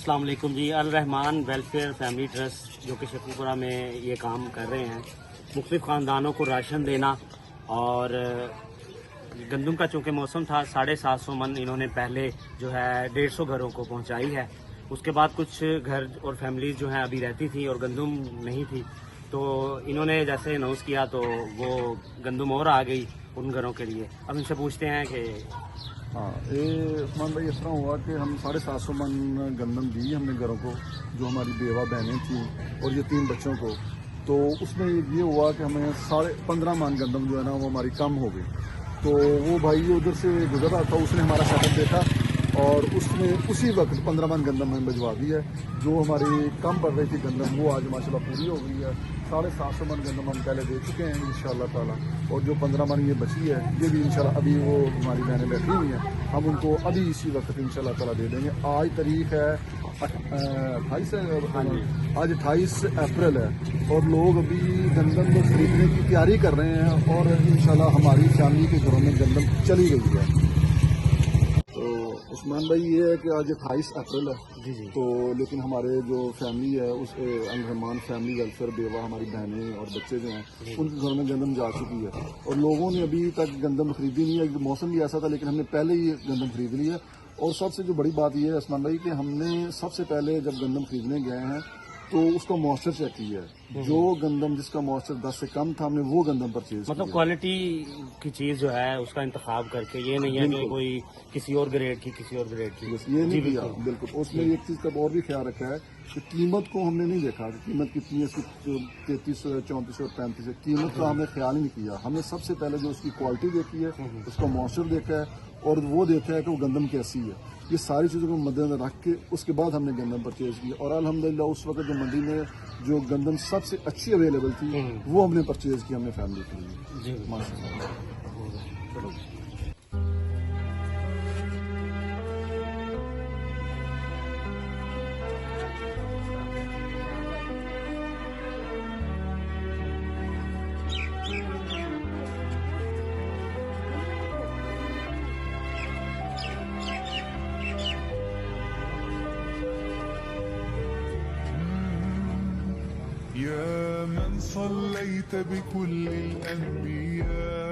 السلام علیکم جی. الرحمان welfare family trust جو کہ شیخو پورہ میں یہ کام کر رہے ہیں، مختلف خاندانوں کو راشن دینا. اور گندم کا چونکہ موسم تھا، 750 من انہوں نے پہلے جو ہے 150 گھروں کو پہنچائی ہے. اس کے بعد کچھ گھر اور فیملیز جو ہیں ابھی رہتی تھی اور گندم نہیں تھی، تو انہوں نے جیسے اناؤنس کیا تو وہ گندم اور آ گئی ان گھروں کے لیے. اب ان سے پوچھتے ہیں کہ ہاں، یہ عثمان بھائی اس طرح ہوا کہ ہم 750 من گندم دی ہم نے گھروں کو، جو ہماری بیوہ بہنیں تھیں اور یہ 3 بچوں کو. تو اس میں یہ ہوا کہ ہمیں 15.5 من گندم جو ہے نا وہ ہماری کم ہو گئی. تو وہ بھائی ادھر سے گزر رہا تھا، اس نے ہمارا سیٹ اپ دیکھا اور اس نے اسی وقت 15 من گندم ہمیں بھجوا دی ہے. جو ہماری کم پڑ رہی تھی گندم وہ آج ماشاءاللہ پوری ہو گئی ہے. 750 من گندم ہم پہلے دے چکے ہیں انشاءاللہ تعالیٰ، اور جو 15 من یہ بچی ہے یہ بھی انشاءاللہ ابھی وہ ہماری بہنیں بیٹھی ہوئی ہیں، ہم ان کو ابھی اسی وقت انشاءاللہ تعالیٰ دے دیں گے. آج تاریخ ہے 28 اپریل ہے اور لوگ ابھی گندم خریدنے کی تیاری کر رہے ہیں اور انشاءاللہ ہماری فیملی کے گھروں میں گندم چلی گئی ہے. تو عثمان بھائی یہ ہے کہ آج 28 اپریل ہے جی تو لیکن ہمارے جو فیملی ہے اس الرحمان فیملی ویلفیئر بیوہ ہماری بہنیں اور بچے جو ہیں ان کے گھروں میں گندم جا چکی ہے اور لوگوں نے ابھی تک گندم خریدی نہیں ہے. موسم بھی ایسا تھا لیکن ہم نے پہلے ہی گندم خرید لی ہے. اور سب سے جو بڑی بات یہ ہے عثمان بھائی کہ ہم نے سب سے پہلے جب گندم خریدنے گئے ہیں تو اس کا موئسچر چیک کیا ہے. جو گندم جس کا موئسچر 10 سے کم تھا ہم نے وہ گندم پرچیز مطلب کوالٹی کی چیز جو ہے اس کا انتخاب کر کے، یہ نہیں ہے کہ کوئی کسی اور گریڈ کی کسی اور گریڈ کی. یہ نہیں کیا بالکل. اس میں ایک چیز کا اور بھی خیال رکھا ہے کہ قیمت کو ہم نے نہیں دیکھا کہ قیمت کتنی ہے، اس کی 3300 ہے، 3400 ہے، 3500 ہے. قیمت کا ہم نے خیال ہی نہیں کیا. ہم نے سب سے پہلے جو اس کی کوالٹی دیکھی ہے، اس کا موئسچر دیکھا ہے اور وہ دیکھا ہے کہ وہ گندم کیسی ہے. یہ ساری چیزوں کو مد نظر رکھ کے اس کے بعد ہم نے گندم پرچیز کی. اور الحمدللہ اس وقت جو منڈی میں جو گندم سب سے اچھی اویلیبل تھی وہ ہم نے پرچیز کی، ہم نے فیملی کے لیے. جی ماشاءاللہ. يا من صليت بكل الأنبياء